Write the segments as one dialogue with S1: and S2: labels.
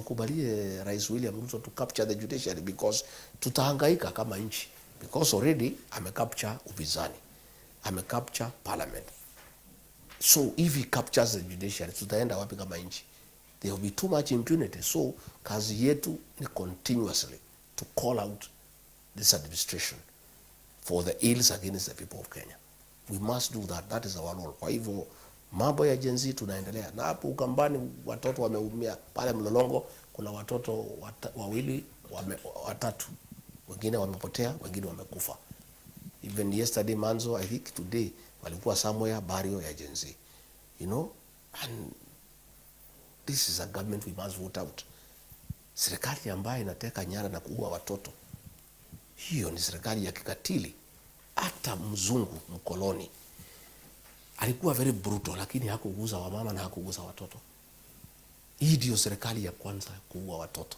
S1: tusikubalie Rais William Ruto to capture the judiciary, because tutahangaika kama nchi, because already amecapture upinzani, amecapture parliament. So if he captures the judiciary, tutaenda wapi kama nchi? There will be too much impunity. So kazi yetu ni continuously to call out this administration for the ills against the people of Kenya. We must do that. That is our role. Kwa hivyo mambo ya Gen Z tunaendelea. Na hapo Ukambani watoto wameumia. Pale Mlolongo kuna watoto wawili, watatu. Wengine wamepotea, wengine wamekufa. Even yesterday Manzo, I think today, walikuwa somewhere burial ya Gen Z. You know? And this is a government we must vote out. Serikali ambayo inateka nyara na kuua watoto, hiyo ni serikali ya kikatili. Hata mzungu mkoloni alikuwa very brutal, lakini hakuguza wamama na hakuguza watoto. Hii ndio serikali ya kwanza kuua watoto.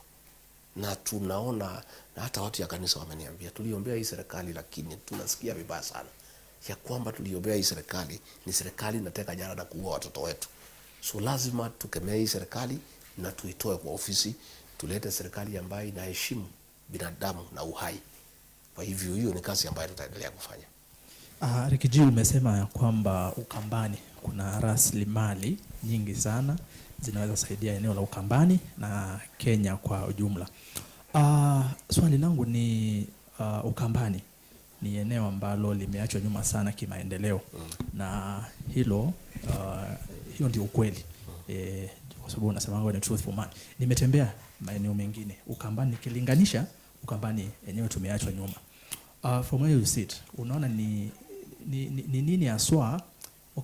S1: Na tunaona, na hata watu ya kanisa wameniambia, tuliombea hii serikali, lakini tunasikia vibaya sana ya kwamba tuliombea hii serikali ni serikali inateka nyara na kuua watoto wetu. So lazima tukemee hii serikali na tuitoe kwa ofisi, tulete serikali ambayo inaheshimu binadamu na uhai. Kwa hivyo hiyo ni kazi ambayo tutaendelea kufanya.
S2: Rikiji, umesema ya kwamba Ukambani kuna rasilimali nyingi sana zinaweza saidia eneo la Ukambani na Kenya kwa ujumla. Swali langu ni Ukambani ni eneo ambalo limeachwa nyuma sana kimaendeleo. Na hilo hiyo ndio ukweli. Kwa sababu unasema ni truthful man. Nimetembea maeneo mengine. Ukambani nikilinganisha, Ukambani eneo tumeachwa nyuma. From where you sit, unaona ni nini haswa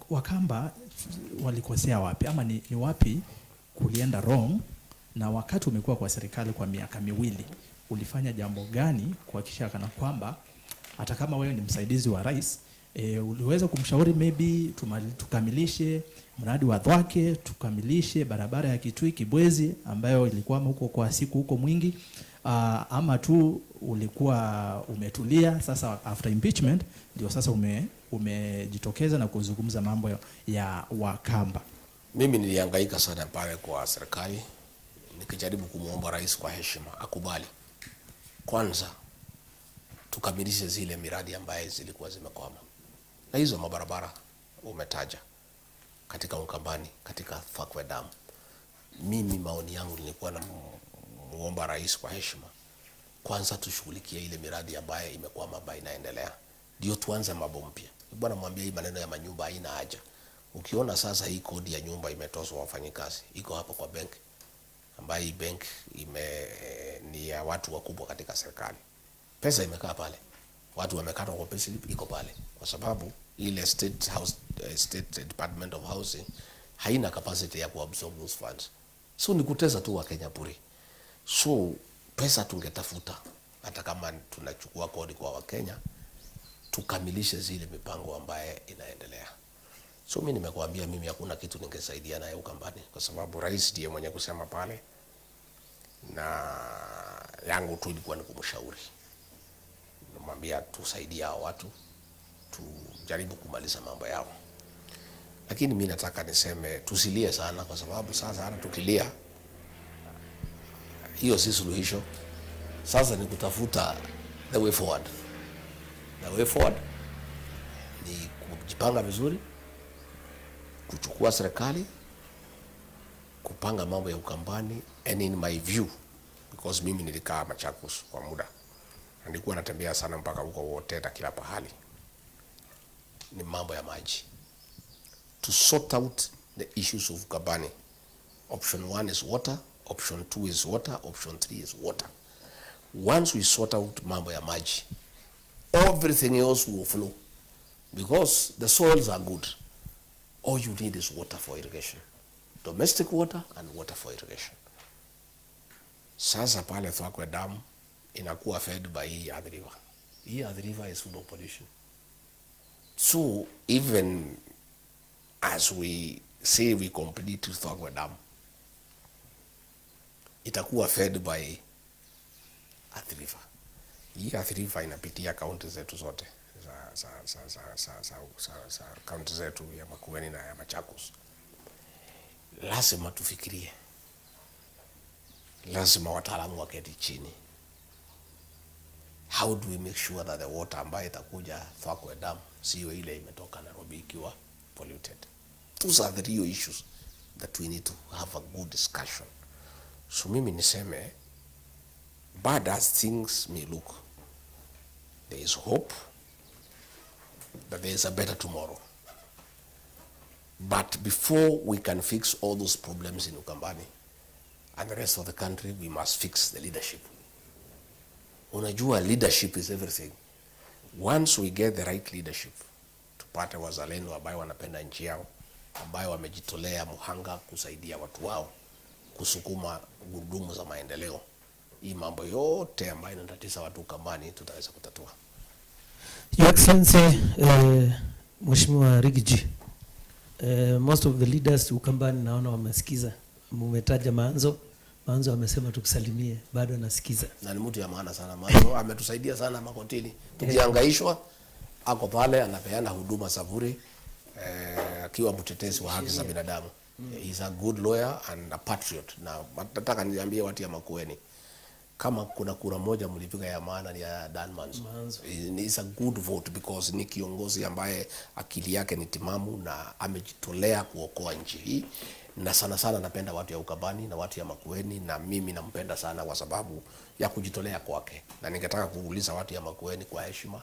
S2: Wakamba walikosea wapi, ama ni wapi kulienda wrong? Na wakati umekuwa kwa serikali kwa miaka miwili, ulifanya jambo gani kuhakikisha kana kwamba hata kama wewe ni msaidizi wa rais, uliweza kumshauri maybe tukamilishe mradi wa Thwake, tukamilishe barabara ya Kitui Kibwezi ambayo ilikuwa huko kwa siku huko mwingi, ama tu ulikuwa umetulia sasa after impeachment ndio sasa umejitokeza na kuzungumza mambo ya Wakamba?
S1: Mimi nilihangaika sana pale kwa serikali, nikijaribu kumuomba rais kwa heshima akubali kwanza tukamilishe zile miradi ambaye zilikuwa zimekwama. Na hizo mabarabara umetaja katika Ukambani, katika Thwake Dam. Mimi maoni yangu nilikuwa na muomba rais kwa heshima kwanza tushughulikie ile miradi ambaye imekwama, ambaye inaendelea, ndio tuanze mambo mpya. Bwana mwambie hii maneno ya manyumba haina haja. Ukiona sasa hii kodi ya nyumba imetozwa wafanyikazi, iko hapo kwa bank, ambaye bank ni ya watu wakubwa katika serikali. Pesa imekaa pale, watu wamekata kwa pesa iko pale, kwa sababu ile state department of housing haina capacity ya kuabsorb those funds. So ni kutesa tu wa Kenya bure. So pesa tungetafuta, hata kama tunachukua kodi kwa Wakenya, tukamilishe zile mipango ambaye inaendelea. So mimi nimekuambia mimi hakuna kitu ningesaidia naye Ukambani, kwa sababu rais ndiye mwenye kusema pale, na yangu tu ilikuwa ni kumshauri. Namwambia tusaidia watu, tujaribu kumaliza mambo yao. Lakini mimi nataka niseme tusilie sana, kwa sababu sasa hata tukilia hiyo si suluhisho. Sasa ni kutafuta the way forward. The way forward ni kujipanga vizuri, kuchukua serikali, kupanga mambo ya Ukambani. And in my view, because mimi nilikaa Machakos kwa muda, nilikuwa natembea sana mpaka huko wote na kila pahali, ni mambo ya maji. To sort out the issues of Ukambani, option 1 is water, option 2 is water, option 3 is water. Once we sort out mambo ya maji, everything else will flow, because the soils are good. All you need is water for irrigation, domestic water and water for irrigation. Sasa pale Thwake Dam inakuwa fed by hii Athi River. Hii Athi River is full of pollution. So even as we say we complete Thwake Dam, itakuwa fed by Athi River. Hii Athi River inapitia kaunti zetu zote za kaunti zetu ya Makueni na ya Machakos. Lazima tufikirie lazima wataalamu waketi chini. How do we make sure that the water ambayo itakuja Thwakwe Dam sio ile imetoka Nairobi ikiwa polluted? Those are the real issues that we need to have a good discussion. So mimi niseme, bad as things may look, there is hope that there is a better tomorrow. But before we can fix all those problems in Ukambani and the rest of the country, we must fix the leadership. Unajua, leadership is everything. Once we get the right leadership, tupate wazalendo ambayo wanapenda nchi yao, ambayo wamejitolea muhanga kusaidia watu wao, kusukuma gurudumu za maendeleo, hii mambo yote ambayo inatatiza watu Ukambani tutaweza kutatua.
S3: Your Excellency, Mheshimiwa Rigiji, most of the leaders Ukambani naona wamesikiza. Mmetaja Manzo amesema tukusalimie, bado anasikiza.
S1: Na ni mtu ya maana sana Manzo, ametusaidia sana Makotini. Tukihangaishwa ako pale anapeana huduma za bure, akiwa mtetezi wa haki za binadamu. He's a good lawyer and a patriot. Na nataka niambie watu ya Makueni, kama kuna kura moja mlipiga ya maana ni ya Dan Manzo. It's a good vote because ni kiongozi ambaye akili yake ni timamu na amejitolea kuokoa nchi hii. Na sana sana napenda watu ya Ukambani na watu ya Makueni, na mimi nampenda sana kwa sababu ya kujitolea kwake. Na ningetaka kuuliza watu ya Makueni kwa heshima,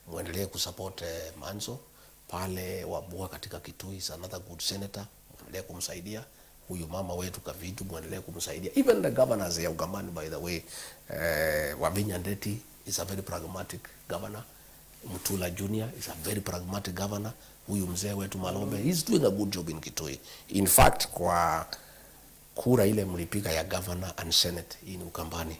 S1: muendelee kusupport Manzo pale Wabua katika Kitui. Is another good senator, muendelee kumsaidia. Huyu mama wetu Kavitu muendelee kumsaidia. Even the governors ya Ukambani, by the way, Wavinya Ndeti is a very pragmatic governor. Mutula Junior is a very pragmatic governor. Huyu mzee wetu Malombe, he's doing a good job in Kitui. In fact, kwa kura ile mlipiga ya governor and senate in Ukambani,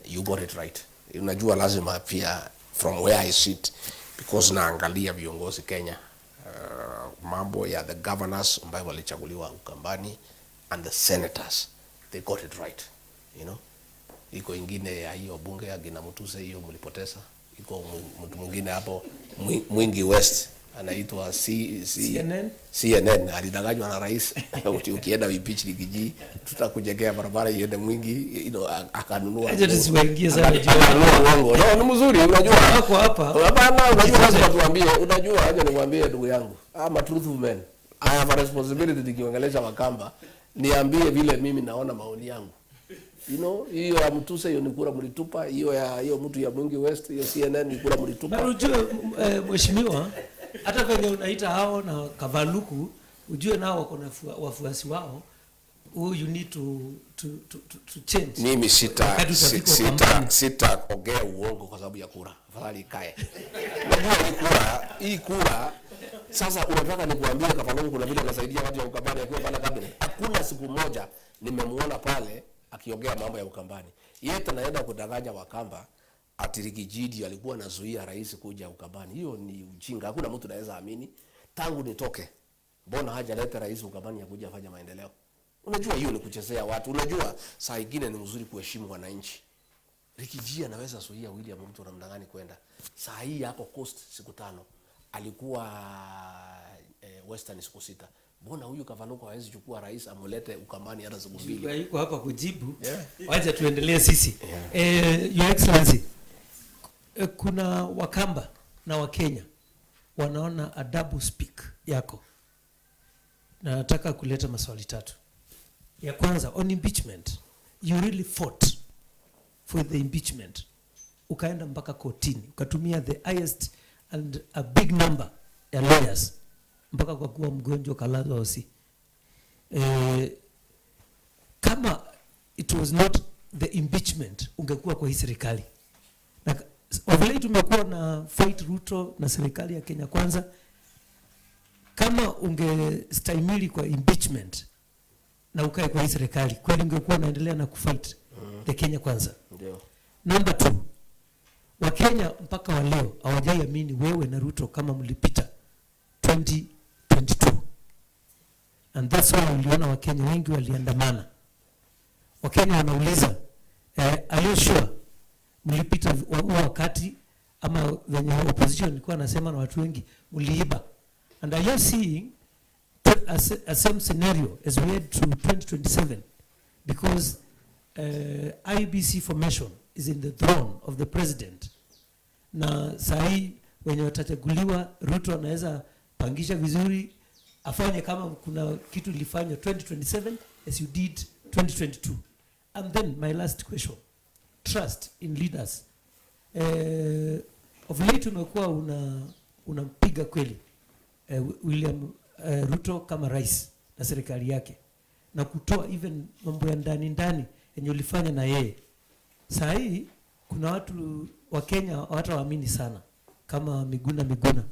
S1: you got it right. Unajua lazima pia from where I sit, because naangalia viongozi Kenya, mambo ya the governors ambao walichaguliwa Ukambani and the senators, they got it right, you know. Iko ingine ya hiyo bunge ya Gina Mutuse, hiyo mlipoteza. Iko mtu mwingine hapo Mwingi West anaitwa CNN alidanganywa na rais. Ukienda Wipichi Likiji tutakujengea barabara iende Mwingi, akanunua.
S3: Aje tusiwaingie sana
S1: uongo. No, ni mzuri, unajua
S3: hapa
S1: hapana, unajua lazima tuambie. Unajua aje nikwambie ndugu yangu, ama truthful men, I have a responsibility nikiongelesha Wakamba niambie vile mimi naona maoni yangu. You know, hiyo ya Mutuse hiyo ni kura mlitupa, hiyo mtu ya Mwingi West, hiyo CNN ni kura mlitupa.
S3: Na ujue mheshimiwa, hata kwenye unaita hao na Kavaluku, ujue nao wako na wafuasi wao. You need to change.
S1: Mimi sitaongea uongo kwa sababu ya kura. Afadhali ikae. Hii kura sasa unataka nikuambie Kavaluku kuna vile anasaidia watu wa Ukambani akiwa pale cabinet. Hakuna siku moja nimemuona pale akiongea mambo ya Ukambani. Yeye anaenda kudanganya Wakamba ati Rigiji alikuwa anazuia rais kuja Ukambani. Hiyo ni ujinga. Hakuna mtu anaweza amini. Tangu nitoke, mbona hajaleta rais Ukambani ya kuja afanya maendeleo? Unajua hiyo ni kuchezea watu. Unajua saa nyingine ni mzuri kuheshimu wananchi. Rigiji anaweza zuia William Ruto na mdangani kwenda. Saa hii yako Coast siku 5. Alikuwa Western siku 6. Mbona huyu Kavaluku hawezi chukua rais amulete Ukambani hata siku 2?
S3: Yuko hapa kujibu. Wacha tuendelee sisi. Your Excellency, kuna Wakamba na Wakenya wanaona a double speak yako. Na nataka kuleta maswali 3. Ya kwanza, on impeachment, you really fought for the impeachment. Ukaenda mpaka kotini, ukatumia the highest and a big number ya lawyers mpaka kwa kuwa mgonjwa kalazwa hosi. Kama it was not the impeachment, ungekuwa kwa hii serikali. Na wavile tumekuwa na fight Ruto na serikali ya Kenya Kwanza, kama ungestahimili kwa impeachment na ukae kwa hii serikali, kweli ungekuwa naendelea na kufight the Kenya Kwanza.
S1: Ndio.
S3: Number 2, Wakenya mpaka wa leo hawajaiamini wewe na Ruto kama mlipita 2022. And that's why uliona Wakenya wengi waliandamana. Wakenya wanauliza, are you sure mlipita wakati ama wenye opposition ilikuwa nasema na watu wengi mliiba? And are you seeing a same scenario as we head to 2027? Because IBC formation is in the throne of the president, na sahi wenye watachaguliwa Ruto anaweza pangisha vizuri, afanye kama kuna kitu lifanywa 2027 as you did 2022. And then my last question, trust in leaders. Of late umekuwa unampiga kweli William Ruto kama rais na serikali yake, na kutoa even mambo ya ndani yenye ulifanya na yeye. Saa hii kuna watu wa Kenya hawatawaamini sana kama Miguna.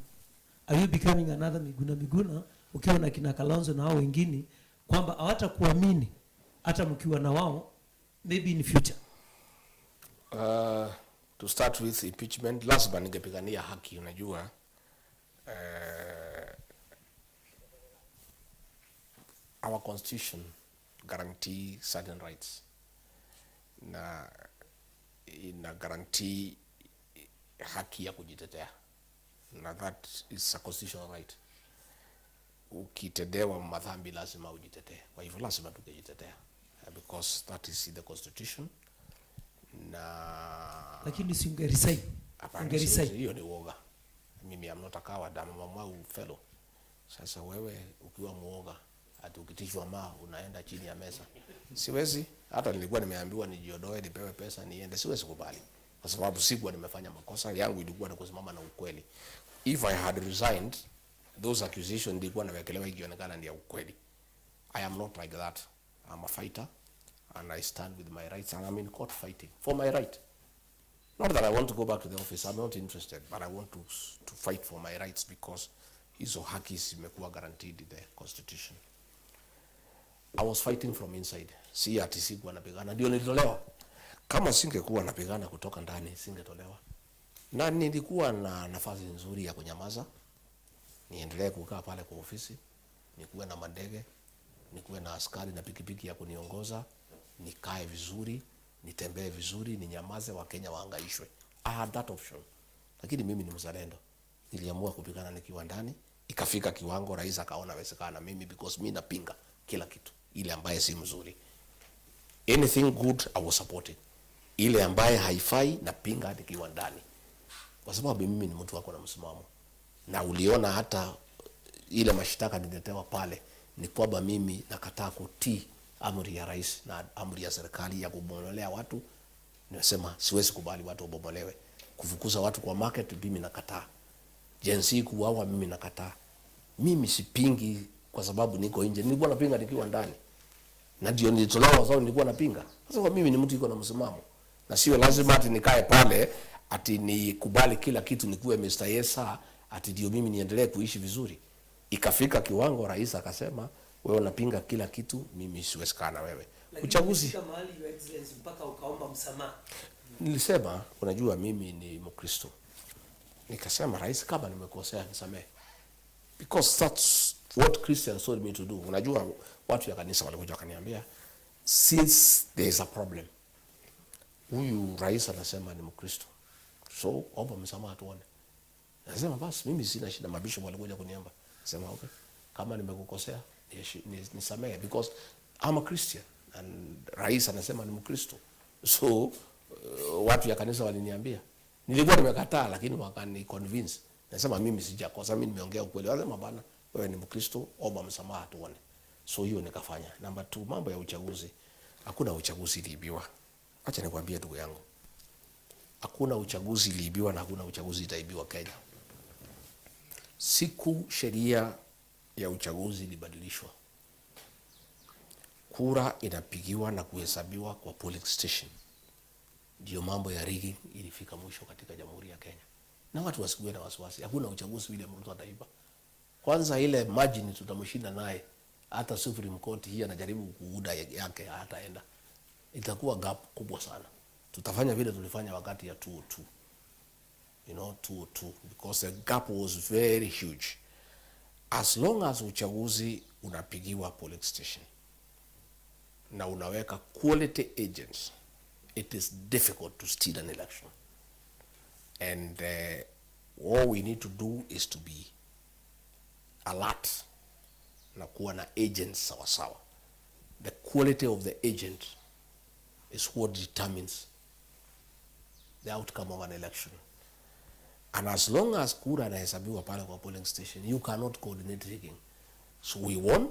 S3: Are you becoming another Miguna ukiwa na kina Kalonzo na hao wengine, kwamba hawatakuamini hata mkiwa na wao maybe in future?
S1: To start with impeachment, lazima ningepigania haki. Unajua our constitution guarantee certain rights, na ina guarantee haki ya kujitetea, na that is a constitutional right. Ukitedewa madhambi lazima ujitetee, kwa hivyo lazima tukijitetea because that is in the constitution. Na
S3: lakini si ungeresign.
S1: Hiyo ni uoga. Mimi am not a coward, I'm a fellow. Sasa wewe ukiwa muoga, hata ukitishwa unaenda chini ya meza. Siwezi, hata nilikuwa nimeambiwa nijiondoe nipewe pesa niende, siwezi kubali. Kwa sababu sikuwa nimefanya makosa, yangu ilikuwa ni kusimama na ukweli. If I had resigned, those accusations nilikuwa nawekelewa ikionekana ni ya ukweli. I am not like that. I'm a fighter and I stand with my rights, and I'm in court fighting for my right. Not that I want to go back to the office, I'm not interested, but I want to fight for my rights because hizo haki zimekuwa guaranteed in the constitution. I was fighting from inside. Si ati sikuwa napigana ndio nilitolewa. Kama singekuwa napigana kutoka ndani singetolewa. Na nilikuwa na nafasi nzuri ya kunyamaza, niendelee kukaa pale kwa ofisi, nikuwe na mandege, nikuwe na askari na pikipiki ya kuniongoza, nikae vizuri, nitembee vizuri, ninyamaze, Wakenya wahangaishwe. I had that option. Lakini mimi ni mzalendo. Niliamua kupigana nikiwa ndani, ikafika kiwango rais akaona wezekana mimi, because mimi napinga kila kitu ile ambaye si mzuri. Anything good I was supporting. Ile ambaye haifai napinga nikiwa ndani. Kwa sababu mimi ni mtu wako na msimamo. Na uliona hata ile mashtaka nilitewa pale ni kwamba mimi nakataa kutii amri ya rais na amri ya serikali ya kubomolea watu. Nimesema siwezi kubali watu wabomolewe. Kufukuza watu kwa market mimi nakataa. Jensi kuuawa mimi nakataa. Mimi sipingi kwa sababu niko nje. Nilikuwa napinga nikiwa ndani. Na ndio nilitolewa kwa sababu nilikuwa napinga. Kwa sababu mimi ni mtu yuko na msimamo. Na sio lazima ati nikae pale ati nikubali kila kitu nikuwe Mr. Yesa ati ndio mimi niendelee kuishi vizuri. Ikafika kiwango rais akasema wewe unapinga kila kitu, mimi siwezi kana wewe. Uchaguzi
S3: kama mahali your excellency mpaka ukaomba msamaha.
S1: Nilisema unajua mimi ni Mkristo. Nikasema rais, kama nimekosea nisamehe. Because that's what Christians told me to do. Unajua watu ya kanisa walikuja wakaniambia since there is a problem, huyu rais anasema ni Mkristo, so omba msamaha tuone. Nasema basi mimi sina shida, mabisho walikuja kuniomba. Nasema okay, kama nimekukosea nisamehe because I'm a Christian and rais anasema ni Mkristo. So watu ya kanisa waliniambia, nilikuwa nimekataa lakini wakani convince. Nasema mimi sijakosa, mimi nimeongea ukweli. Wasema bana wewe ni Mkristo, omba msamaha tuone. So hiyo nikafanya. Number 2, mambo ya uchaguzi. Hakuna uchaguzi iliibiwa. Acha nikwambie ndugu yangu. Hakuna uchaguzi iliibiwa na hakuna uchaguzi itaibiwa Kenya. Siku sheria ya uchaguzi ilibadilishwa, kura inapigiwa na kuhesabiwa kwa polling station, ndio mambo ya rigging ilifika mwisho katika Jamhuri ya Kenya. Na watu wasikuwe na wasiwasi, hakuna uchaguzi ile mtu ataiba. Kwanza ile margin tutamshinda naye, hata Supreme Court hii anajaribu kuuda yake hataenda. Itakuwa gap kubwa sana. Tutafanya vile tulifanya wakati ya 202. You know, 202, because the gap was very huge. As long as uchaguzi unapigiwa polling station na unaweka quality agents, it is difficult to steal an election. And all we need to do is to be alert na kuwa na agents sawa sawa. The quality of the agent is what determines the outcome of an election. And as long as kura inahesabiwa pale kwa polling station, you cannot coordinate rigging. So we won,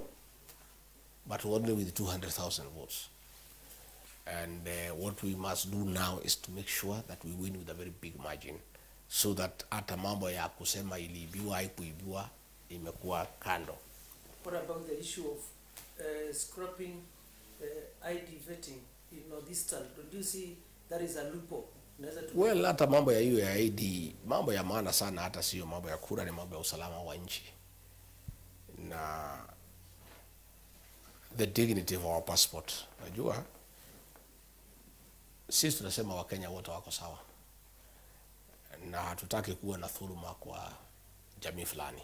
S1: but only with 200,000 votes. And what we must do now is to make sure that we win with a very big margin, so that hata mambo ya kusema iliibiwa haikuibiwa imekuwa kando.
S3: What about the issue of scrapping ID vetting in Northeastern? Do you see that is a loophole?
S1: Well, hata mambo ya hiyo ya ID, mambo ya maana sana, hata sio mambo ya kura, ni mambo ya usalama wa nchi na the dignity of our passport. Najua sisi tunasema Wakenya wote wako sawa na hatutaki kuwa na dhuluma kwa jamii fulani.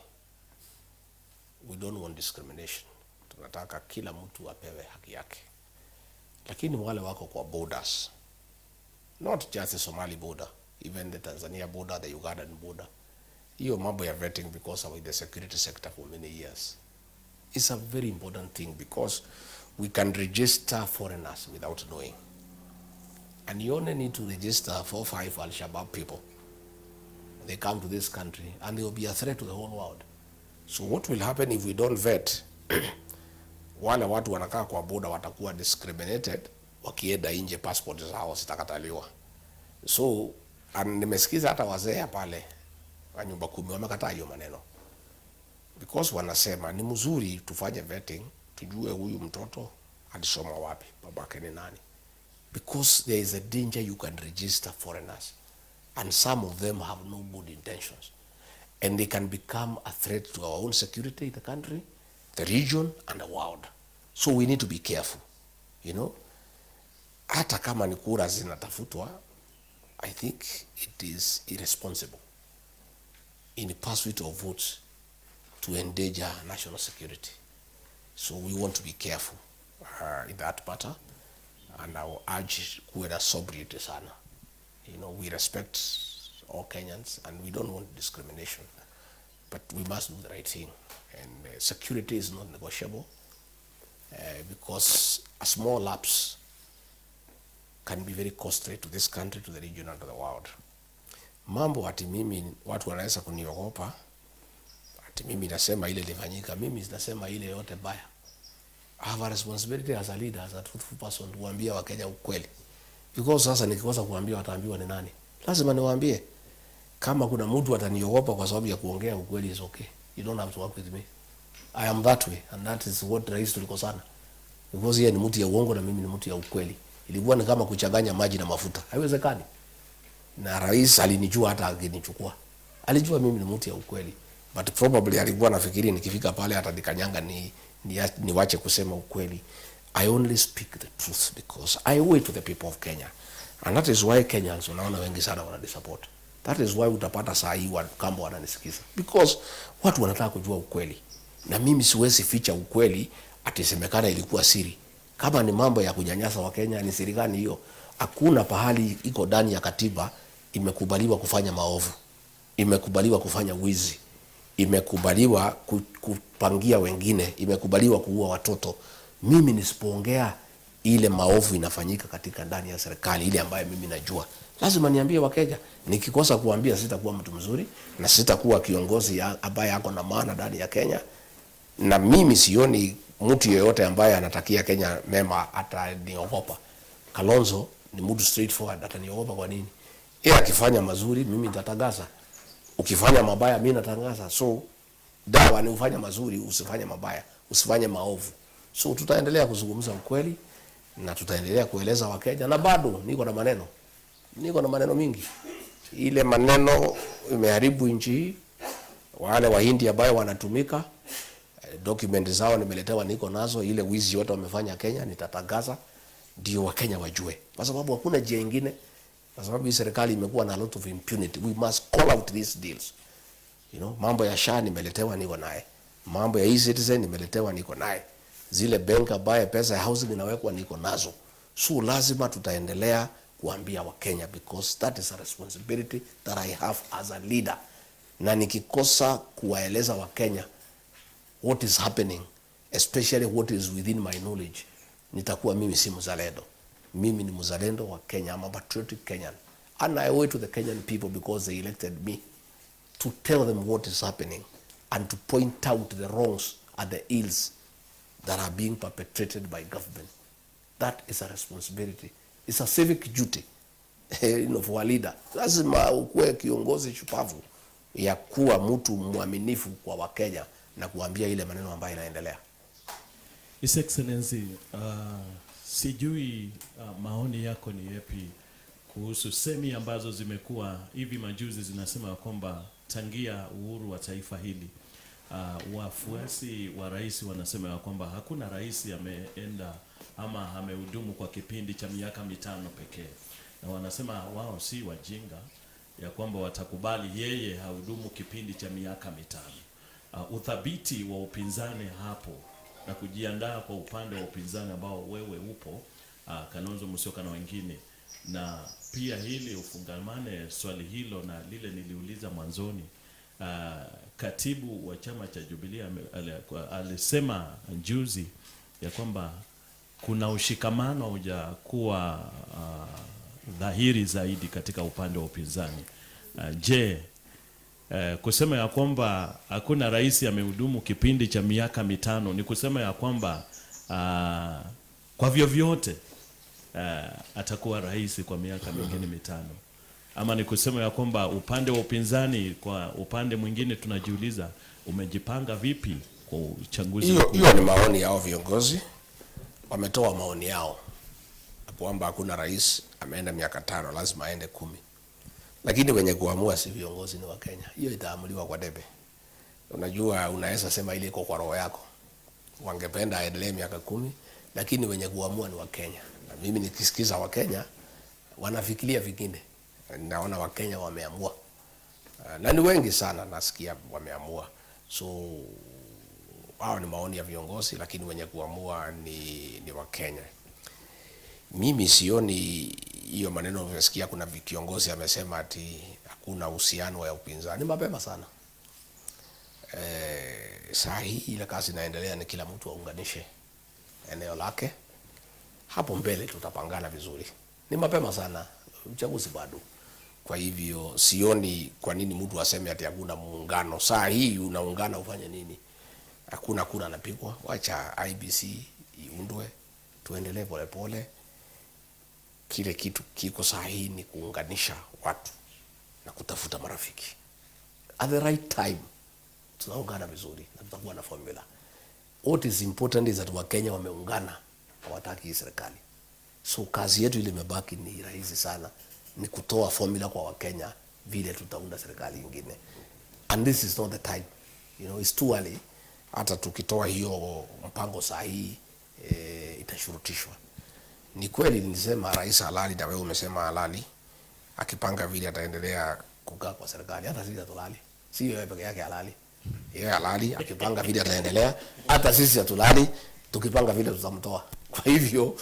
S1: We don't want discrimination. Tunataka kila mtu apewe haki yake. Lakini wale wako kwa borders, not just the Somali border, even the Tanzania border, the Ugandan border, hiyo mambo ya vetting, because of the security sector for many years, is a very important thing, because we can register foreigners without knowing. And you only need to register 4 or 5 Al-Shabaab people. They come to this country and they will be a threat to the whole world. So what will happen if we don't vet? Wale watu wanakaa kwa border watakuwa discriminated, wakienda nje passport zao zitakataliwa. So nimesikiza hata wazee pale wa nyumba 10 wamekataa hiyo maneno, because wanasema ni mzuri tufanye vetting, tujue huyu mtoto alisoma wapi, babake ni nani, because there is a danger you can register foreigners and some of them have no good intentions and they can become a threat to our own security in the country, the region and the world. So we need to be careful, you know. Hata kama ni kura zinatafutwa, I think it is irresponsible in the pursuit of votes to endanger national security. So we want to be careful in that matter, and I will urge kuwe na sobriety sana. You know, we respect all Kenyans and we don't want discrimination, but we must do the right thing. And security is not negotiable, because a small lapse can be very costly to this country, to the region, and to the world. Mambo ati mimi watu wanaweza kuniogopa, ati mimi nasema ile ilifanyika, mimi nasema ile yote baya. I have a responsibility as a leader, as a truthful person, kuambia Wakenya ukweli. Because sasa nikikosa kuambia wataambiwa ni nani? Lazima niwaambie. Kama kuna mtu ataniogopa kwa sababu ya kuongea ukweli, is okay. You don't have to work with me. I am that way, and that is what rais tulikosana. Because yeye ni mtu ya uongo na mimi ni mtu ya ukweli. Ilikuwa ni kama kuchanganya maji na mafuta. Haiwezekani. Na rais alinijua hata akinichukua. Alijua mimi ni mtu ya ukweli. But probably alikuwa nafikiri nikifika pale atanikanyanga niwache kusema ukweli. I only speak the truth because I owe it to the people of Kenya. And that is why Kenyans unaona wengi sana wanadisupport. That is why utapata saa hii kama wananisikiza. Because watu wanataka kujua ukweli. Na mimi siwezi ficha ukweli atisemekana ilikuwa siri. Kama ni mambo ya kunyanyasa wa Kenya, ni siri gani hiyo? Hakuna pahali iko ndani ya katiba imekubaliwa kufanya maovu, imekubaliwa kufanya wizi, imekubaliwa kupangia wengine, imekubaliwa kuua watoto. Mimi nisipoongea ile maovu inafanyika katika ndani ya serikali ile ambayo mimi najua, lazima niambie Wakenya. Nikikosa kuambia sitakuwa mtu mzuri na sitakuwa kiongozi ambaye ako na maana ndani ya Kenya. Na mimi sioni mtu yeyote ambaye anatakia Kenya mema ataniogopa. Kalonzo ni mtu straightforward, ataniogopa kwa nini? Yeye akifanya mazuri mimi nitatangaza. Ukifanya mabaya mimi natangaza. So dawa ni ufanye mazuri, usifanye mabaya, usifanye maovu. So tutaendelea kuzungumza ukweli na tutaendelea kueleza Wakenya, na bado niko na maneno mingi. Ile maneno imeharibu nchi hii. Wale Wahindi ambao wanatumika, document zao nimeletewa, niko nazo. Ile wizi yote wamefanya Kenya nitatangaza, ndio Wakenya wajue, kwa sababu hakuna njia nyingine. Kwa sababu hii serikali imekuwa na a lot of impunity. We must call out these deals. You know, mambo ya SHA nimeletewa, niko naye. Mambo ya e-citizen nimeletewa, niko naye. Zile bank ambaye pesa ya housing inawekwa, niko nazo. So lazima tutaendelea kuambia Wakenya, because that is a responsibility that I have as a leader. Na nikikosa kuwaeleza Wakenya what is happening, especially what is within my knowledge, nitakuwa mimi si mzalendo. Mimi ni mzalendo wa Kenya. I'm a patriotic Kenyan. And I owe it to the Kenyan people because they elected me to tell them what is happening and to point out the wrongs and the ills that are being perpetrated by government. That is a responsibility. It's a civic duty for a leader. Lazima ukuwe kiongozi shupavu ya kuwa mtu mwaminifu kwa Wakenya na kuambia ile maneno ambayo inaendelea.
S4: His Excellency, sijui maoni yako ni yapi kuhusu semi ambazo zimekuwa hivi majuzi zinasema kwamba tangia uhuru wa taifa hili wafuasi wa rais wanasema ya kwamba hakuna rais ameenda ama amehudumu kwa kipindi cha miaka 5 pekee, na wanasema wao si wajinga ya kwamba watakubali yeye hahudumu kipindi cha miaka 5. Uthabiti wa upinzani hapo na kujiandaa kwa upande wa upinzani ambao wewe upo, Kalonzo Musyoka na wengine, na pia hili ufungamane swali hilo na lile niliuliza mwanzoni. Katibu wa chama cha Jubilee alisema juzi ya kwamba kuna ushikamano hujakuwa dhahiri zaidi katika upande wa upinzani. Je, kusema ya kwamba hakuna rais amehudumu kipindi cha miaka 5 ni kusema ya kwamba kwa vyovyote atakuwa rais kwa miaka mingine 5, ama ni kusema ya kwamba upande wa upinzani kwa upande mwingine tunajiuliza umejipanga vipi kwa uchaguzi?
S1: Hiyo ni maoni yao, viongozi wametoa maoni yao kwamba hakuna rais ameenda miaka 5, lazima aende 10. Lakini wenye kuamua si viongozi, ni wa Kenya. Hiyo itaamuliwa kwa debe. Unajua, unaweza sema ile iko kwa roho yako, wangependa aendelee miaka 10, lakini wenye kuamua ni wa Kenya. Na mimi nikisikiza wa Kenya wanafikiria vingine. Naona wa Kenya wameamua, na ni wengi sana nasikia wameamua. So hao ni maoni ya viongozi, lakini wenye kuamua ni wa Kenya. Mimi sioni hiyo maneno unasikia kuna kiongozi amesema ati hakuna uhusiano wa upinzani. Mapema sana. Saa hii ile kazi inaendelea ni kila mtu aunganishe eneo lake. Hapo mbele tutapangana vizuri. Ni mapema sana, uchaguzi bado. Kwa hivyo sioni kwa nini mtu aseme ati hakuna muungano. Saa hii unaungana ufanye nini? Hakuna kura napigwa. Wacha IBC iundwe, tuendelee pole pole. Kile kitu kiko sahihi ni kuunganisha watu na kutafuta marafiki. At the right time tunaungana vizuri na tutakuwa na formula. What is important is that Wakenya wameungana, hawataki serikali. So kazi yetu ile imebaki ni rahisi sana, ni kutoa formula kwa Wakenya vile tutaunda serikali nyingine. And this is not the time. It's too early. Hata tukitoa hiyo mpango sahihi itashurutishwa. Ni kweli nilisema rais halali, na wewe umesema halali. Akipanga vile ataendelea kukaa kwa serikali, hata sisi hatulali. Si yeye peke yake halali. Yeye halali, akipanga vile ataendelea, hata sisi hatulali. Tukipanga vile tutamtoa. Kwa hivyo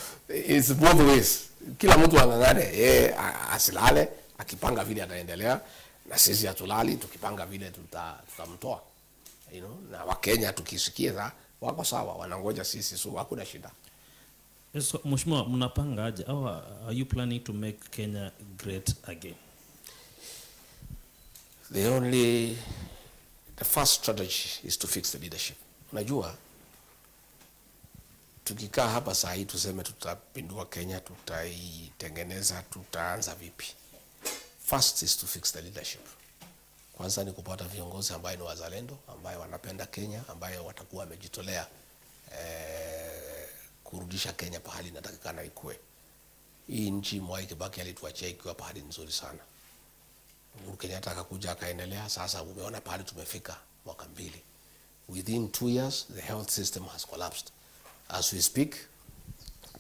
S1: it's both ways. Kila mtu angangane, yeye asilale, akipanga vile ataendelea, na sisi hatulali, tukipanga vile tutamtoa. Na Wakenya tukisikia wako sawa, wanangoja sisi, so hakuna shida.
S5: So, Mheshimiwa, mnapanga aje au are you planning to make Kenya great again?
S1: The first strategy is to fix the leadership. Unajua, tukikaa hapa saa hii tuseme tutapindua Kenya, tutaitengeneza, tutaanza vipi? First is to fix the leadership. Kwanza ni kupata viongozi ambao ni wazalendo, ambao wanapenda Kenya, ambao watakuwa wamejitolea kurudisha Kenya pahali inatakikana ikue. Hii nchi Mwai Kibaki alituachia ikiwa pahali nzuri sana. Uhuru Kenyatta akakuja akaendelea, sasa umeona pahali tumefika mwaka 2. Within 2 years the health system has collapsed. As we speak,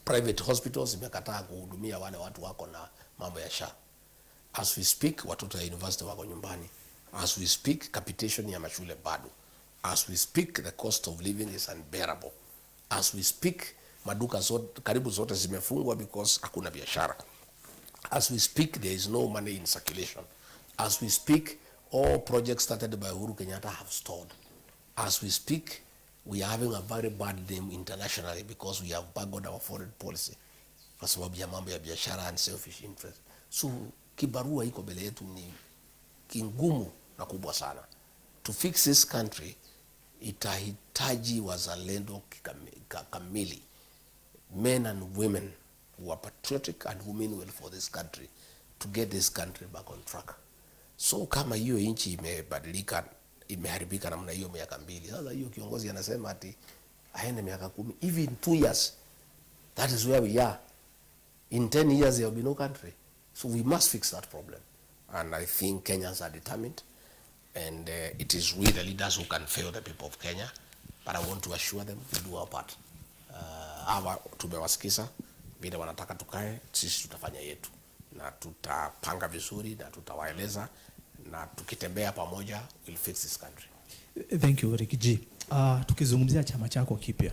S1: private hospitals zimekataa kuhudumia wale watu wako na mambo ya SHA. As we speak, watoto wa university wako nyumbani. As we speak, capitation ya mashule bado. As we speak, the cost of living is unbearable. As we speak, maduka zote karibu zote zimefungwa because hakuna biashara. As we speak, there is no money in circulation. As we speak, all projects started by Uhuru Kenyatta have stalled. As we speak, we are having a very bad name internationally because we have buggered our foreign policy. kwa sababu ya mambo ya biashara and selfish interest. So kibarua iko mbele yetu ni kingumu na kubwa sana. To fix this country itahitaji wazalendo kamili, men and women who are patriotic and who mean well for this country to get this country back on track. So kama hiyo nchi imebadilika, imeharibika namna hiyo miaka 2, sasa hiyo kiongozi anasema ati aende miaka 10, even 2 years, that is where we are. In 10 years there will be no country. So we must fix that problem, and I think Kenyans are determined, and it is we the leaders who can fail the people of Kenya, but I want to assure them we do our part. Hawa tumewasikiza vile wanataka tukae, sisi tutafanya yetu na tutapanga vizuri na tutawaeleza, na tukitembea pamoja we'll fix this country.
S2: Thank you Ricky G. Tukizungumzia chama chako kipya,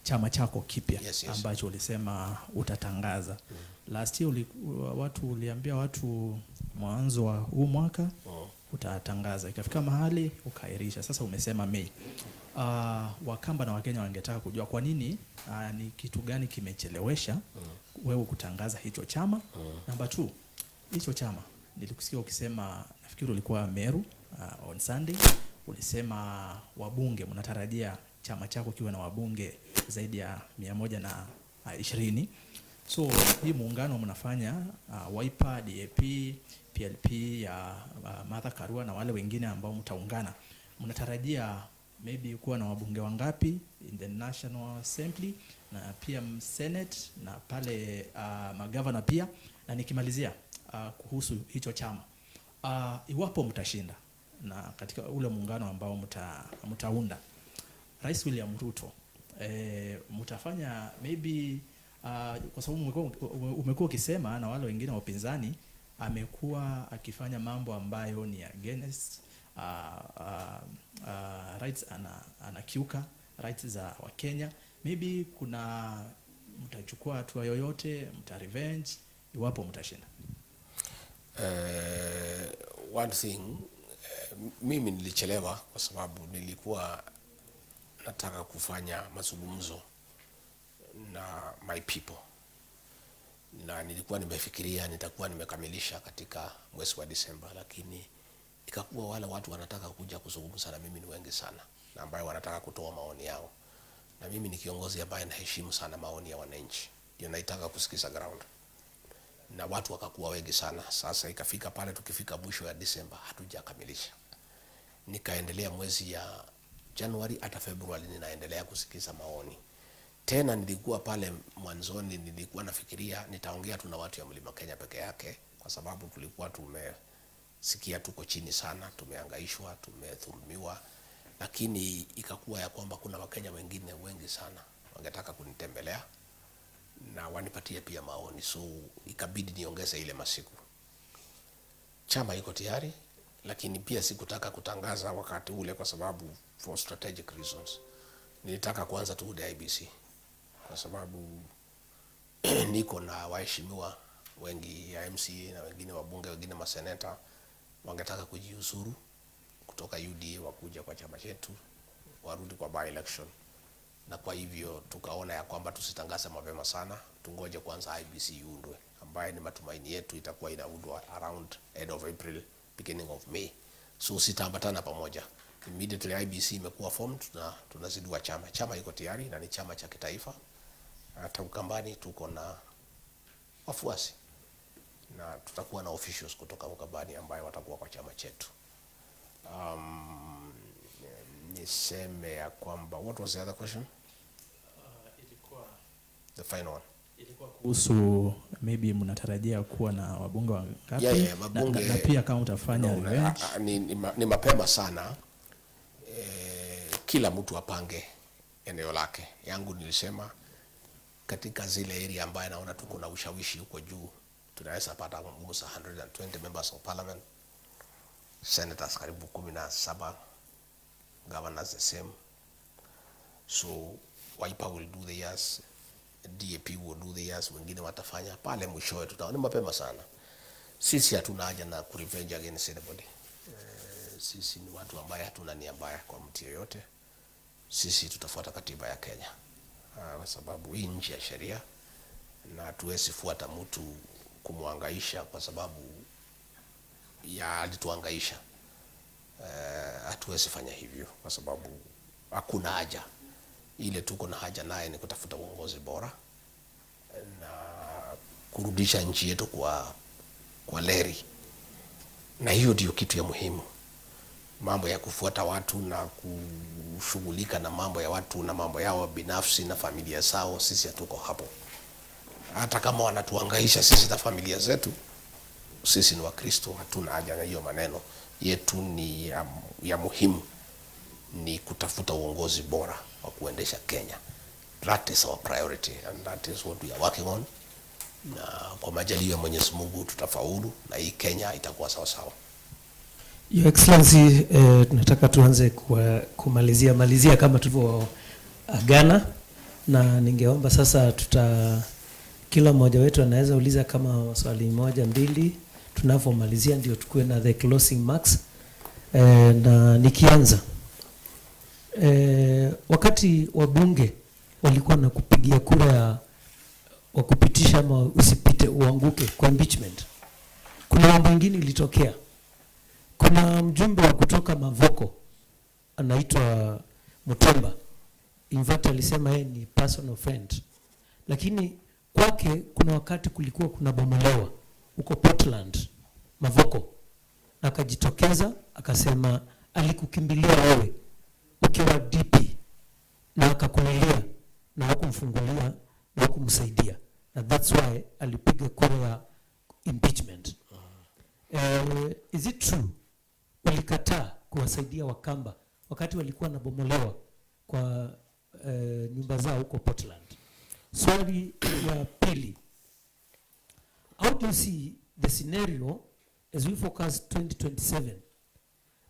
S2: chama chako kipya,
S1: yes.
S2: ambacho ulisema utatangaza. Last year uliambia watu mwanzo wa huu mwaka utatangaza, ikafika mahali ukairisha, sasa umesema Mei. Wakamba na Wakenya wangetaka kujua kwa nini, ni kitu gani kimechelewesha wewe kutangaza hicho chama. Number 2, hicho chama nilikusikia ukisema, nafikiri ulikuwa Meru on Sunday, ulisema wabunge mnatarajia chama chako kiwe na wabunge zaidi ya 120. So hii muungano mnafanya Wiper, DAP, PLP ya Martha Karua na wale wengine ambao mtaungana, mnatarajia maybe kuwa na wabunge wangapi in the National Assembly na pia Senate na pale magavana pia? Na nikimalizia kuhusu hicho chama, iwapo mtashinda na katika ule muungano ambao mtaunda, Rais William Ruto mtafanya maybe kwa sababu umekuwa ukisema na wale wengine wapinzani amekuwa akifanya mambo ambayo ni against rights, anakiuka rights za Wakenya, maybe kuna mtachukua hatua yoyote, revenge iwapo mtashinda?
S1: One thing, mimi nilichelewa kwa sababu nilikuwa nataka kufanya mazungumzo na my people, na nilikuwa nimefikiria nitakuwa nimekamilisha katika mwezi wa Disemba, lakini ikakuwa wale watu wanataka kuja kuzungumza na mimi ni wengi sana, na ambao wanataka kutoa maoni yao, na mimi ni kiongozi ambaye naheshimu sana maoni ya wananchi, ndio naitaka kusikiza ground, na watu wakakuwa wengi sana. Sasa ikafika pale tukifika mwisho ya Disemba hatujakamilisha, nikaendelea mwezi ya Januari hata Februari ninaendelea kusikiza maoni. Tena nilikuwa pale mwanzoni nilikuwa nafikiria nitaongea tu na watu ya Mlima Kenya peke yake, kwa sababu tulikuwa tumesikia tuko chini sana, tumehangaishwa, tumedhulumiwa, lakini ikakuwa ya kwamba kuna Wakenya wengine wengi sana wangetaka kunitembelea na wanipatie pia maoni, so ikabidi niongeze ile masiku. Chama iko tayari, lakini pia sikutaka kutangaza wakati ule kwa sababu for strategic reasons. Nilitaka kwanza tu IEBC kwa sababu niko na waheshimiwa wengi ya MCA na wengine wabunge, wengine maseneta wangetaka kujiuzuru kutoka UDA wakuja kwa chama chetu, warudi kwa by election. Na kwa hivyo tukaona ya kwamba tusitangaze mapema sana, tungoje kwanza IEBC iundwe, ambaye ni matumaini yetu itakuwa inaundwa around end of April, beginning of May. So sitaambatana pamoja. Immediately IEBC imekuwa formed na tunazidua chama. Chama iko tayari na ni chama cha kitaifa. Hata Ukambani tuko na wafuasi, na tutakuwa na officials kutoka Ukambani ambayo watakuwa kwa chama chetu. Niseme ya kwamba, what was the other question?
S2: Ilikuwa
S1: the final one.
S2: Ilikuwa kuhusu maybe mnatarajia kuwa na wabunge wangapi?
S1: Yeah, mabunge,
S2: na pia kama utafanya revenge.
S1: Ni mapema sana. Kila mtu apange eneo lake. Yangu nilisema katika zile area ambaye naona tuko na ushawishi huko juu, tunaweza pata ngusa 120 members of parliament, senators karibu 17, governors the same. So Wiper will do the years, DAP will do the years, wengine watafanya pale mwishowe. Tutaona mapema sana. Sisi hatuna haja na kurevenge against anybody. Sisi ni watu ambaye hatuna nia mbaya kwa mtu yoyote. Sisi tutafuata katiba ya Kenya, kwa sababu hii nchi ya sheria, na hatuwezi fuata mtu kumwangaisha kwa sababu ya alituangaisha. Hatuwezi fanya hivyo kwa sababu hakuna haja. Ile tuko na haja naye ni kutafuta uongozi bora na kurudisha nchi yetu kwa leri, na hiyo ndio kitu ya muhimu. Mambo ya kufuata watu na kushughulika na mambo ya watu na mambo yao binafsi na familia zao, sisi hatuko hapo. Hata kama wanatuangaisha sisi na familia zetu, sisi ni Wakristo, hatuna haja na hiyo maneno. Yetu ni ya muhimu ni kutafuta uongozi bora wa kuendesha Kenya. That is our priority and that is what we are working on. Na kwa majaliwa ya Mwenyezi Mungu tutafaulu na hii Kenya itakuwa sawa sawa.
S3: Your Excellency, tunataka tuanze kumalizia kama tulivyoagana, na ningeomba sasa kila mmoja wetu anaweza uliza kama swali moja mbili tunapomalizia, ndio tukue na the closing marks. Na nikianza, wakati wabunge walikuwa na kupigia kura ya wakupitisha ama usipite uanguke kwa impeachment, kuna mambo mengine ilitokea. Kuna mjumbe wa kutoka Mavoko anaitwa Mutemba, in fact alisema yeye ni personal friend, lakini kwake kuna wakati kulikuwa kuna bomolewa huko Portland Mavoko, akajitokeza akasema alikukimbilia wewe ukiwa DP na akakulilia na hukumfungulia na hukumsaidia, na that's why alipiga kura ya impeachment. Is it true walikataa kuwasaidia Wakamba wakati walikuwa nabomolewa kwa nyumba zao huko Portland? Swali ya pili, how do you see the scenario as we focus 2027?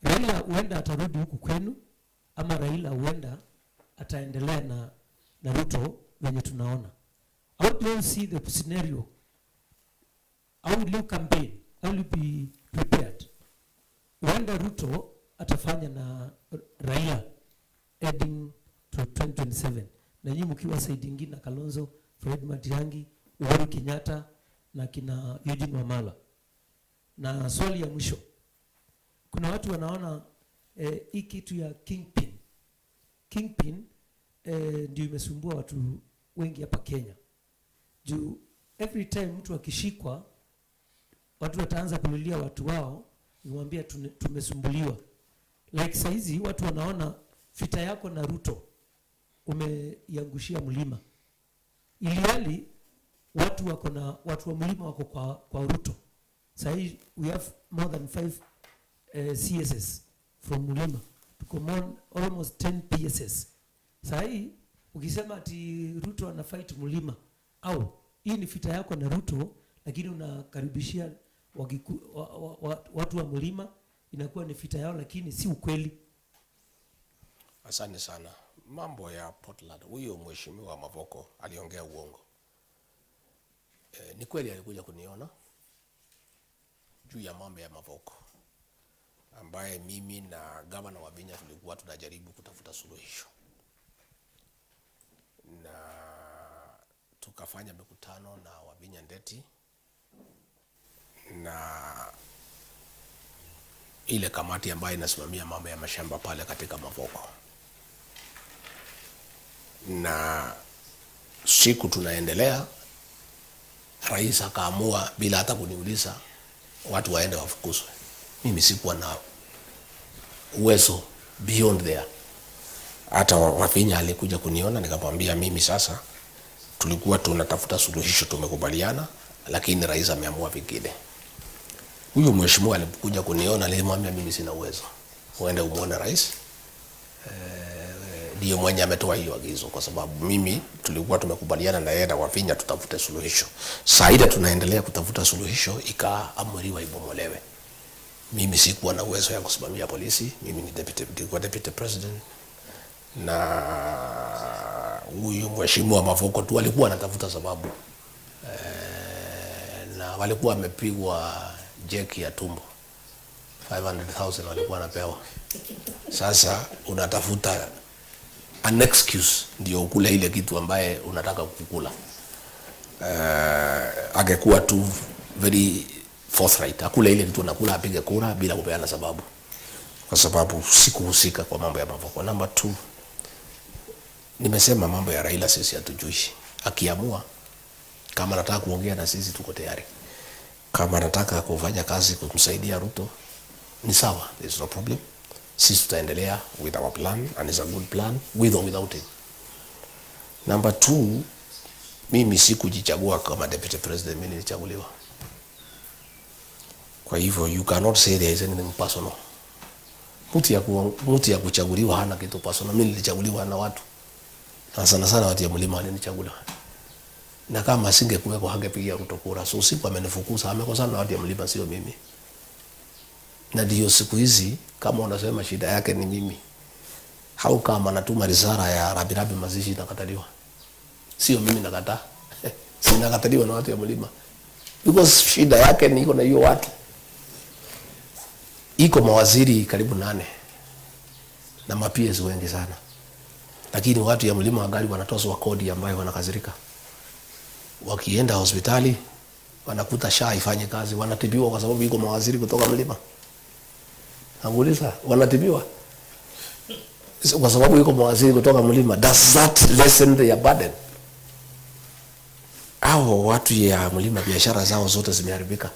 S3: Raila huenda atarudi huku kwenu ama Raila huenda ataendelea na Ruto venye tunaona? How do you see the scenario? How will you campaign? How will you be prepared? Huenda Ruto atafanya na Raila heading to 2027, na nyinyi mkiwa side nyingine na Kalonzo, Fred Matiang'i, Uhuru Kenyatta na kina Eugene Wamalwa. Na swali ya mwisho, kuna watu wanaona hii kitu ya kingpin ndio imesumbua watu wengi hapa Kenya. Juu every time mtu akishikwa, watu wataanza kulilia watu wao, nimwambia tumesumbuliwa. Like saizi watu wanaona vita yako na Ruto umeiangushia mlima, iliali watu wa mlima wako kwa Ruto. Saizi we have more than 5 CSS from mlima, tuko almost 10 PSS. Saizi ukisema ati Ruto ana fight mlima, au hii ni vita yako na Ruto, lakini unakaribishia watu wa mlima, inakuwa ni vita yao, lakini si ukweli.
S1: Asante sana. Mambo ya Portland, huyo mheshimiwa Mavoko aliongea uongo. Ni kweli alikuja kuniona juu ya mambo ya Mavoko, ambaye mimi na gavana wa Vinya tulikuwa tunajaribu kutafuta suluhisho, na tukafanya mikutano na Wavinya Ndeti na ile kamati ambayo inasimamia mambo ya mashamba pale katika Mavoko. Na siku tunaendelea, rais akaamua bila hata kuniuliza watu waende wafukuzwe. Mimi sikuwa na uwezo beyond there. Hata Wavinya alikuja kuniona, nikamwambia mimi sasa tulikuwa tunatafuta suluhisho, tumekubaliana, lakini rais ameamua vingine. Huyo mheshimiwa alikuja kuniona, nilimwambia mimi sina uwezo, uende umuone rais. Ndio mwenye ametoa hiyo agizo, kwa sababu mimi tulikuwa tumekubaliana na yeye na Wavinya tutafute suluhisho. Saida tunaendelea kutafuta suluhisho, ikaamriwa ibomolewe. Mimi sikuwa na uwezo ya kusimamia polisi, mimi ni deputy president, na huyu mheshimiwa Mavoko tu alikuwa anatafuta sababu. Na walikuwa wamepigwa jeki ya tumbo 500,000 walikuwa wanapewa. Sasa unatafuta an excuse ndio ukule ile kitu ambaye unataka kukula. angekuwa tu very forthright, akula ile kitu nakula, apige kura bila kupeana sababu, kwa sababu sikuhusika kwa mambo ya Mavoko. Number 2, nimesema mambo ya Raila sisi hatujui. Akiamua kama anataka kuongea na sisi tuko tayari, kama anataka kufanya kazi kumsaidia Ruto ni sawa, there's no problem. Sisi tutaendelea with our plan and it's a good plan with or without him. Number 2, mimi sikujichagua kama deputy president, mimi nilichaguliwa. Kwa hivyo you cannot say there is anything personal. Mtu ya kuchaguliwa hana kitu personal. Mimi nilichaguliwa na watu, na sana sana watu ya mlima walinichagua, na kama asingekuweko hangepigia Ruto kura. So siku amenifukuza, amekosana na watu ya mlima, sio mimi. Na ndio siku hizi kama unasema shida yake ni mimi, hau kama natuma risala ya rabirabi mazishi nakataliwa, sio mimi nakataa. Sinakataliwa na watu ya mlima because shida yake ni iko na hiyo watu. Iko mawaziri karibu 8 na ma-PS wengi sana, lakini watu ya mlima wangali wanatozwa kodi ambayo wanakazirika. Wakienda hospitali wanakuta SHA ifanye kazi, wanatibiwa kwa sababu iko mawaziri kutoka mlima. Anguliza, wanatibiwa kwa sababu iko mawaziri kutoka mlima. Does that lessen their burden? Hao watu ya mlima biashara zao zote zimeharibika.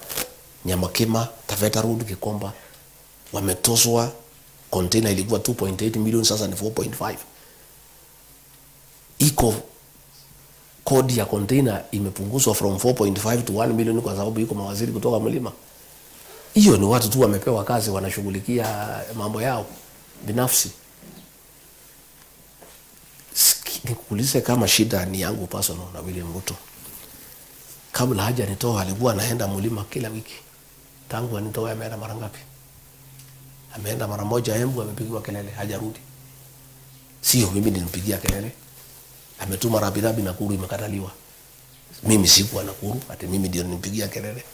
S1: Nyamakima, Taveta Road, Gikomba wametozwa. Container ilikuwa 2.8 million, sasa ni 4.5. Iko kodi ya container imepunguzwa from 4.5 to 1 million kwa sababu iko mawaziri kutoka mlima. Hiyo ni watu tu wamepewa kazi, wanashughulikia mambo yao binafsi. Nikuulize kama shida ni yangu personal na William Ruto. Kabla haja nitoa alikuwa anaenda mlima kila wiki. Tangu anitoa ameenda mara ngapi? Ameenda mara moja Embu, amepigiwa kelele, hajarudi. Sio mimi nilimpigia kelele. Ametuma rabirabi Nakuru, imekataliwa. Mimi sikuwa Nakuru, ati mimi ndio nilimpigia kelele.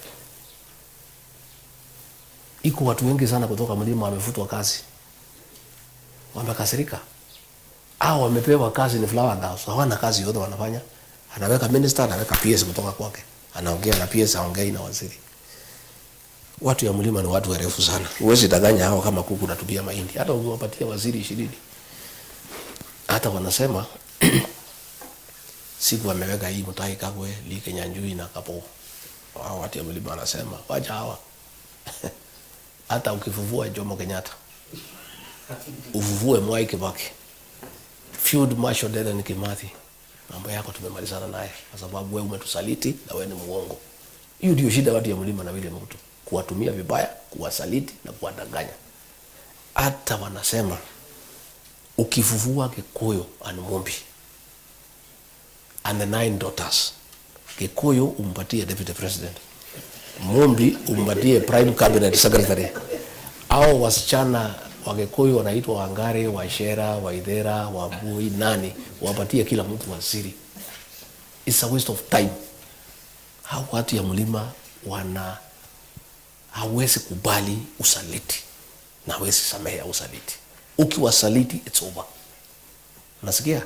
S1: Iko watu wengi sana kutoka mlima wamefutwa kazi, wamekasirika. Hao wamepewa kazi ni flower house, hawana kazi yote wanafanya. Anaweka minister, anaweka PS kutoka kwake, anaongea na PS, aongea na waziri. Watu ya mlima ni watu warefu sana, huwezi danganya hao kama kuku natupia mahindi. Hata ukiwapatia waziri 20 hata wanasema siku wameweka hii Mutahi Kagwe, Lee Kinyanjui na Kapo. Hao watu ya mlima wanasema wacha hawa. Hata ukifufua Jomo Kenyatta, ufufue Mwai Kibaki, Field Marshal Dedan Kimathi, mambo yako tumemalizana naye kwa sababu wewe umetusaliti na wewe ni muongo. Hiyo ndio shida watu ya mlima na William Ruto, kuwatumia vibaya, kuwasaliti na kuwadanganya. Hata wanasema ukifufua Gikuyu and Mumbi and the 9 daughters, Gikuyu umpatie deputy president, Mumbi umpatie prime cabinet secretary. Au wasichana wa Gikuyu wanaitwa Wangare, Washera, Waithera, Wabui, nani, wapatie kila mtu waziri. It's a waste of time. Hao watu ya mlima hawezi kubali usaliti na hawezi samehe usaliti. Ukiwasaliti it's over. Unasikia?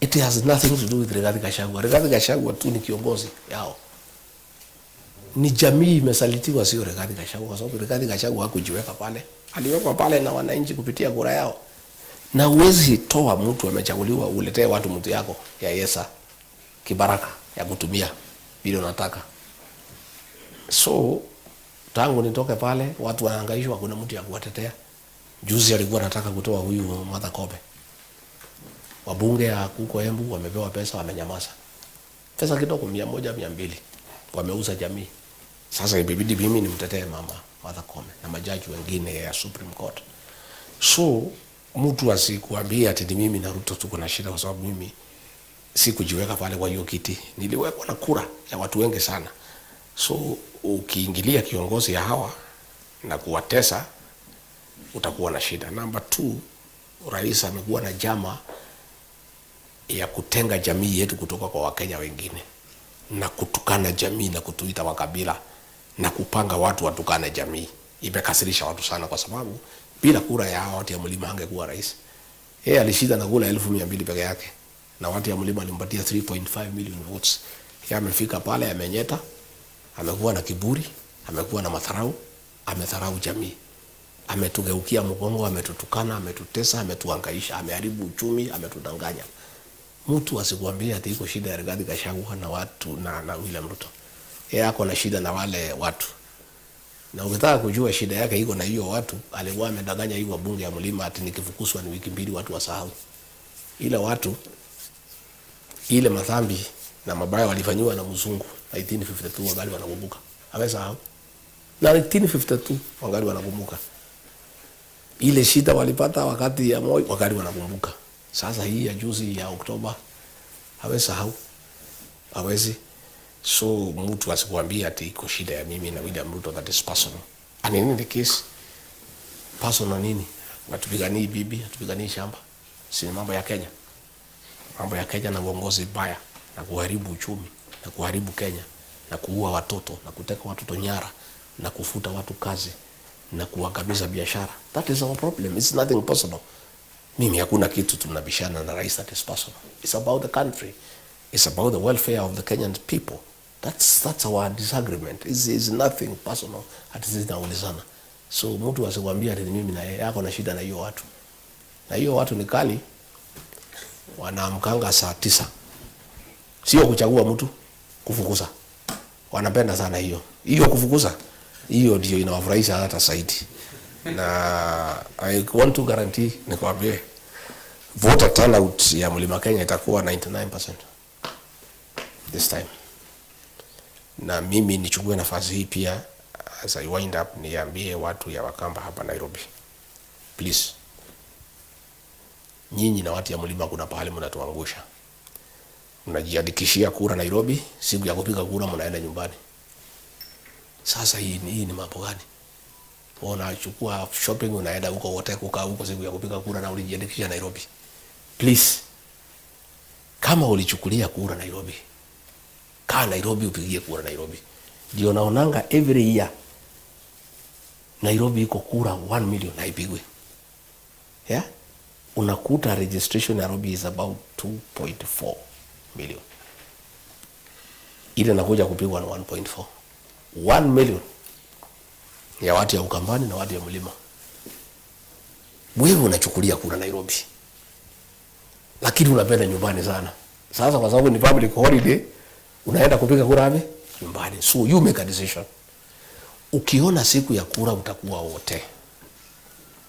S1: It has nothing to do with Rigathi Gachagua. Rigathi Gachagua tu ni kiongozi yao. Ni jamii imesalitiwa, sio Rigathi Gachagua, kwa sababu Rigathi Gachagua hakujiweka pale. Aliwekwa pale na wananchi kupitia kura yao. Na uwezi toa mtu amechaguliwa uletee watu mtu yako ya Yesa kibaraka ya kutumia bila unataka. So tangu nitoke pale watu wanahangaishwa, kuna mtu ya kuwatetea. Juzi alikuwa anataka kutoa huyu Martha Koome. Wabunge ya huko Embu wamepewa pesa, wamenyamaza. Pesa kidogo 100, 200. Wameuza jamii. Sasa ibibidi mimi nimtetee mama Martha Koome na majaji wengine ya Supreme Court. So mtu asikuambia ati mimi na Ruto tuko na shida kwa sababu mimi sikujiweka pale kwa hiyo kiti. Niliwekwa na kura ya watu wengi sana. So ukiingilia kiongozi ya hawa na kuwatesa utakuwa na shida. Number 2, rais amekuwa na jama ya kutenga jamii yetu kutoka kwa Wakenya wengine na kutukana jamii na kutuita wakabila na kupanga watu watukane jamii. Imekasirisha watu sana kwa sababu bila kura ya hawa watu ya mlima hangekuwa rais. Yeye alishinda na kura 1200 peke yake na watu ya mlima walimpatia 3.5 million votes. Yeye amefika pale, amenyeta, amekuwa na kiburi, amekuwa na madharau, amedharau jamii. Ametugeukia mgongo, ametutukana, ametutesa, ametuhangaisha, ameharibu uchumi, ametudanganya. Mtu asikwambie ati iko shida ya Rigathi Gachagua na watu na William Ruto. Yeye ako na shida na wale watu. Na ukitaka kujua shida yake iko na hiyo watu, alikuwa amedanganya hiyo bunge ya Mlima ati nikifukuswa ni wiki mbili watu wasahau. Ile watu ile madhambi na mabaya walifanywa na mzungu 1952 wangali wanakumbuka. Hawesahau. Na 1952 wangali wanakumbuka. Ile shida walipata wakati ya Moi wangali wanakumbuka. Sasa hii ya juzi ya Oktoba hawesahau. Hawezi. So mtu asikwambia ati iko shida ya mimi na William Ruto, that is personal. And in the case personal nini? Watupiganie bibi, atupiganie shamba. Si mambo ya Kenya. Mambo ya Kenya na uongozi mbaya na kuharibu uchumi na kuharibu Kenya na kuua watoto na kuteka watoto nyara na kufuta watu kazi na kuangamiza biashara. That is our problem. It's nothing personal. Mimi hakuna kitu tunabishana na rais, that is personal. It's about the country. It's about the welfare of the Kenyan people. That's our disagreement. It's nothing personal. Ati sisi tunaulizana. So mtu asikwambia ati mimi na yeye yako na shida na hiyo watu. Na hiyo watu ni kali. Wanaamkanga saa 9. Sio kuchagua mtu, kufukuza. Wanapenda sana hiyo. Hiyo kufukuza. Hiyo ndio inawafurahisha hata zaidi. Na I want to guarantee nikwambie voter turnout ya Mlima Kenya itakuwa 99% this time. Na mimi nichukue nafasi hii pia as I wind up niambie watu ya Wakamba hapa Nairobi. Please. Nyinyi na watu ya Mlima kuna pahali mnatuangusha. Mnajiandikishia kura Nairobi, siku ya kupiga kura mnaenda nyumbani. Sasa hii ni mambo gani? Unachukua shopping unaenda huko wote kukaa huko siku ya kupiga kura na ulijiandikisha Nairobi. Please. Kama ulichukulia kura Nairobi, kaa Nairobi upigie kura Nairobi. Ndio naonanga every year Nairobi iko kura 1 million haipigwe. Yeah? Unakuta registration Nairobi is about 2.4 million. Ile nakuja kupigwa na 1.4. 1 million ya watu ya Ukambani na watu ya Mlima. Wewe unachukulia kura Nairobi, lakini unapenda nyumbani sana. Sasa kwa sababu ni public holiday, unaenda kupiga kura wapi? Nyumbani. So you make a decision. Ukiona siku ya kura utakuwa wote,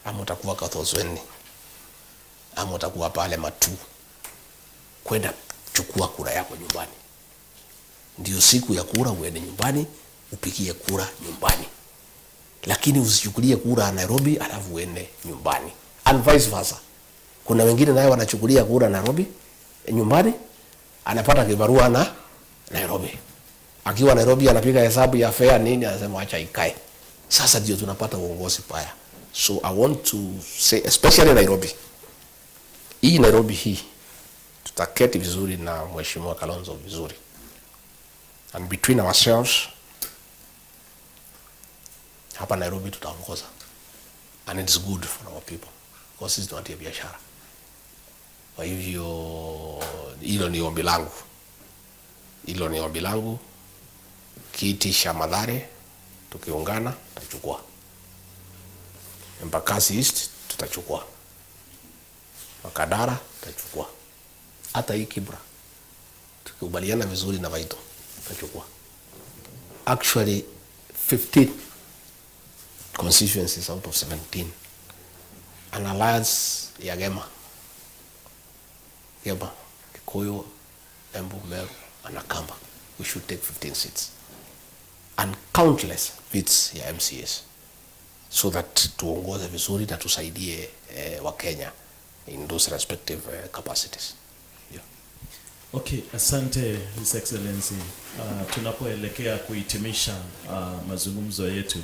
S1: ama utakuwa Kathozweni, ama utakuwa pale Matu, kwenda chukua kura yako nyumbani. Ndio siku ya kura uende nyumbani, upigie kura nyumbani. Lakini usichukulie kura Nairobi alafu uende nyumbani. And vice versa. Kuna wengine naye wanachukulia kura Nairobi nyumbani, anapata kibarua na Nairobi. Akiwa Nairobi anapiga hesabu ya fare nini, anasema acha ikae. Sasa ndio tunapata uongozi paya. So I want to say especially Nairobi. Hii Nairobi hii tutaketi vizuri na Mheshimiwa Kalonzo vizuri. And between ourselves hapa Nairobi tutaongoza. And it's good for our people. Because sisi tunatia biashara. Kwa hivyo hilo ni ombi langu. Hilo ni ombi langu. Kiti cha Mathare tukiungana tutachukua. Embakasi East tutachukua. Makadara tutachukua. Hata hii Kibra tukikubaliana vizuri na Waito tutachukua. Actually 15 constituencies out of 17. An alliance ya Gema, Kikuyu, Embu, Meru, and Nakamba. We should take 15 seats. And countless seats ya MCAs. So that tuongoze vizuri na tusaidie wa Kenya in those respective capacities. Yeah.
S4: Okay, asante His Excellency. Tunapoelekea kuhitimisha mazungumzo yetu,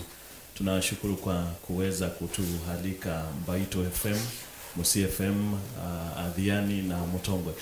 S4: tunashukuru kwa kuweza kutuhalika Mbaito FM, Musi FM, Adhiani na Mutongwe.